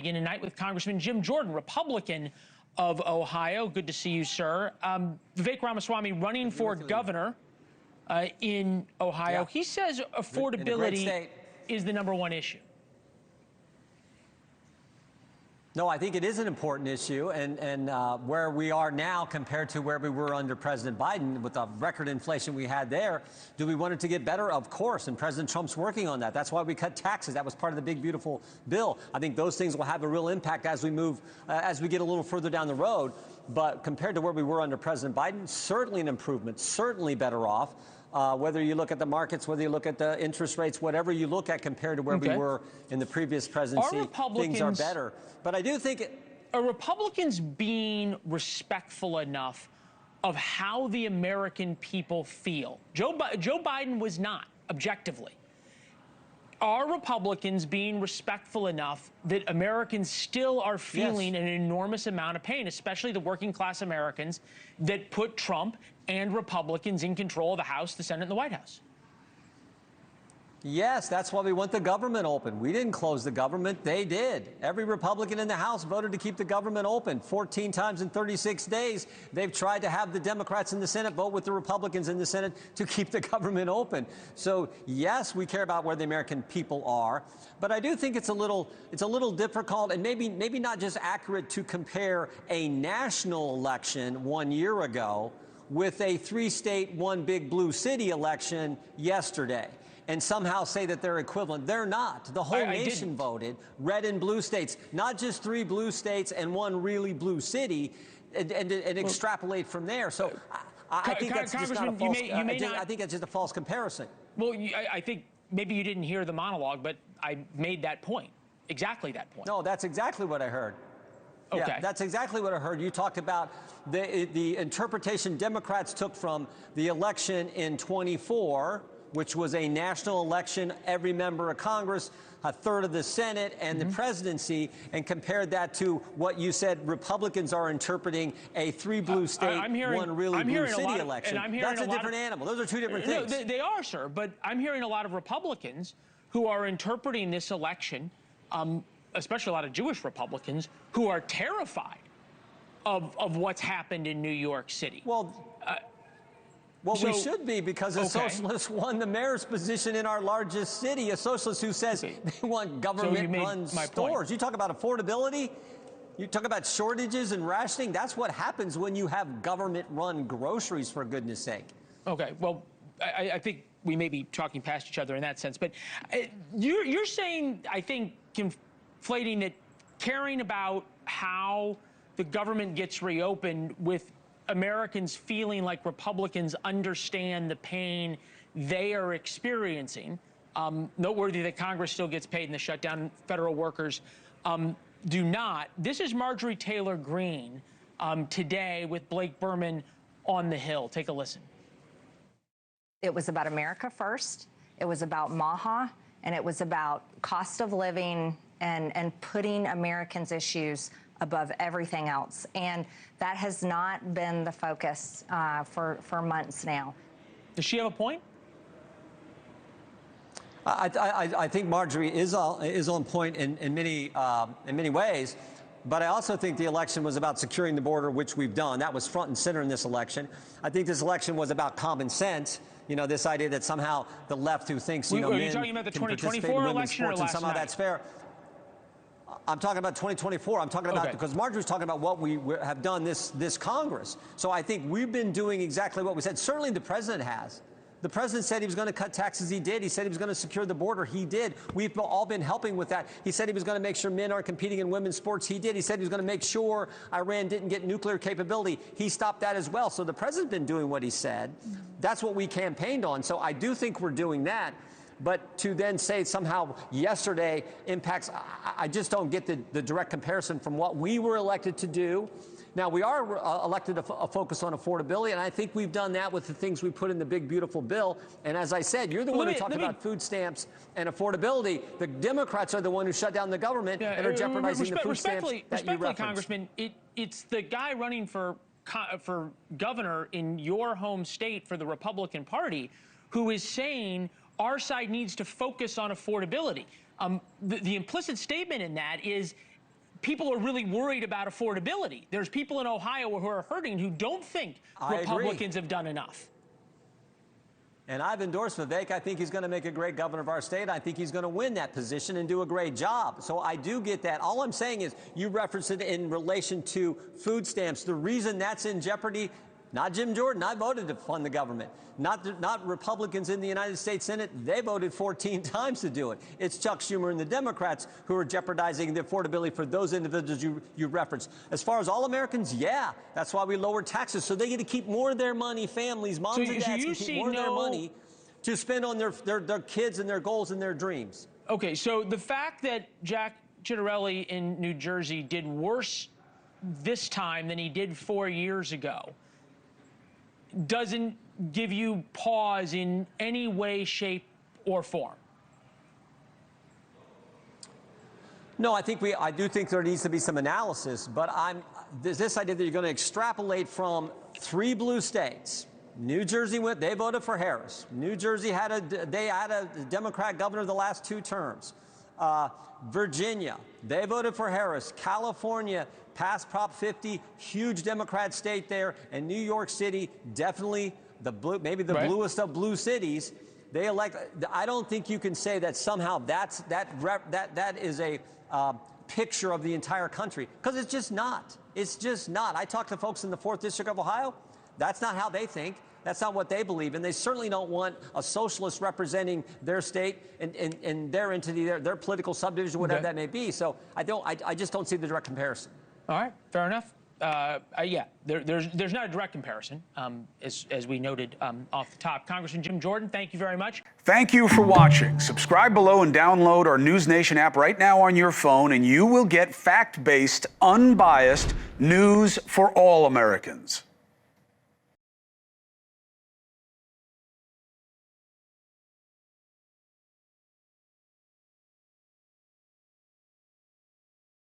Begin tonight with Congressman Jim Jordan, Republican of Ohio. Good to see you, sir. Vivek Ramaswamy running for governor in Ohio. Yeah. He says affordability is the #1 issue. No, I think it is an important issue, and where we are now compared to where we were under President Biden with the record inflation we had there, do we want it to get better? Of course, and President Trump's working on that. That's why we cut taxes. That was part of the big, beautiful bill. I think those things will have a real impact as we move, as we get a little further down the road. But compared to where we were under President Biden, certainly an improvement, certainly better off. Whether you look at the markets, whether you look at the interest rates, whatever you look at compared to where we were in the previous presidency, things are better. But I do think are Republicans being respectful enough of how the American people feel? Joe Biden was not, objectively. Are Republicans being respectful enough that Americans still are feeling an enormous amount of pain, especially the working class Americans that put Trump and Republicans in control of the House, the Senate, and the White House? Yes, that's why we want the government open. We didn't close the government. They did. Every Republican in the House voted to keep the government open. 14 times in 36 days, they've tried to have the Democrats in the Senate vote with the Republicans in the Senate to keep the government open. So, yes, we care about where the American people are. But I do think it's a little difficult and maybe not just accurate to compare a national election 1 year ago with a 3-state, 1 big blue city election yesterday, and somehow say that they're equivalent. They're not. The whole nation voted, red and blue states, not just 3 blue states and 1 really blue city, and extrapolate from there. So I think that's just not a false, I think it's just a false comparison. Well, I think maybe you didn't hear the monologue, but I made that point, exactly that point. No, that's exactly what I heard. Okay. Yeah, that's exactly what I heard. You talked about the interpretation Democrats took from the election in 24, which was a national election, every member of Congress, a third of the Senate, and the presidency, and compared that to what you said Republicans are interpreting a 3 blue state, 1 really blue city election. That's a different animal. Those are 2 different things. No, they are, sir, but I'm hearing a lot of Republicans who are interpreting this election, especially a lot of Jewish Republicans, who are terrified of what's happened in New York City. Well, we should be, because a socialist won the mayor's position in our largest city, a socialist who says they want government-run stores. You talk about affordability, you talk about shortages and rationing. That's what happens when you have government-run groceries, for goodness sake. Okay, well, I think we may be talking past each other in that sense, but you're saying, I think, conflating that caring about how the government gets reopened with Americans feeling like Republicans understand the pain they are experiencing. Noteworthy that Congress still gets paid and the shutdown federal workers do not. This is Marjorie Taylor Greene today with Blake Berman on the Hill. Take a listen. It was about America first. It was about MAHA, and it was about cost of living and putting Americans' issues above everything else. And that has not been the focus for months now. Does she have a point? I think Marjorie is on point in many ways. But I also think the election was about securing the border, which we've done. That was front and center in this election. I think this election was about common sense. You know, this idea that somehow the left, who thinks, you know, men talking about the can participate 2024 in women's election sports or and somehow that's fair. I'm talking about 2024. I'm talking about, because Marjorie's talking about what we have done this Congress. So I think we've been doing exactly what we said. Certainly the president has. The president said he was going to cut taxes. He did. He said he was going to secure the border. He did. We've all been helping with that. He said he was going to make sure men aren't competing in women's sports. He did. He said he was going to make sure Iran didn't get nuclear capability. He stopped that as well. So the president's been doing what he said. That's what we campaigned on. So I do think we're doing that. But to then say somehow yesterday impacts, I just don't get the direct comparison from what we were elected to do. Now, we are elected to focus on affordability, and I think we've done that with the things we put in the big, beautiful bill. And as I said, you're the one who talked about food stamps and affordability. The Democrats are the one who shut down the government and are jeopardizing the food stamps that you referenced. Respectfully, Congressman, it's the guy running for governor in your home state for the Republican Party who is saying our side needs to focus on affordability. The implicit statement in that is people are really worried about affordability. There's people in Ohio who are hurting who don't think Republicans have done enough. And I've endorsed Vivek. I think he's going to make a great governor of our state. I think he's going to win that position and do a great job. So I do get that. All I'm saying is you referenced it in relation to food stamps. The reason that's in jeopardy, not Jim Jordan. I voted to fund the government. Not Republicans in the United States Senate. They voted 14 times to do it. It's Chuck Schumer and the Democrats who are jeopardizing the affordability for those individuals you referenced. As far as all Americans, yeah, that's why we lowered taxes, so they get to keep more of their money. Families, moms and dads can keep more of their money to spend on their kids and their goals and their dreams. Okay, so the fact that Jack Ciattarelli in New Jersey did worse this time than he did 4 years ago doesn't give you pause in any way, shape, or form? No, I do think there needs to be some analysis, but this idea that you're going to extrapolate from 3 blue states. New Jersey they voted for Harris. New Jersey had a Democrat governor the last 2 terms. Virginia, they voted for Harris. California passed Prop 50, huge Democrat state there, and New York City, definitely maybe the bluest of blue cities. They elect. I don't think you can say that somehow that is a picture of the entire country, because it's just not. It's just not. I talked to folks in the 4th District of Ohio. That's not how they think. That's not what they believe, and they certainly don't want a socialist representing their state and their entity, their political subdivision, whatever that may be. So I just don't see the direct comparison. All right, fair enough. Yeah, there's not a direct comparison, as we noted off the top. Congressman Jim Jordan, thank you very much. Thank you for watching. Subscribe below and download our NewsNation app right now on your phone, and you will get fact-based, unbiased news for all Americans.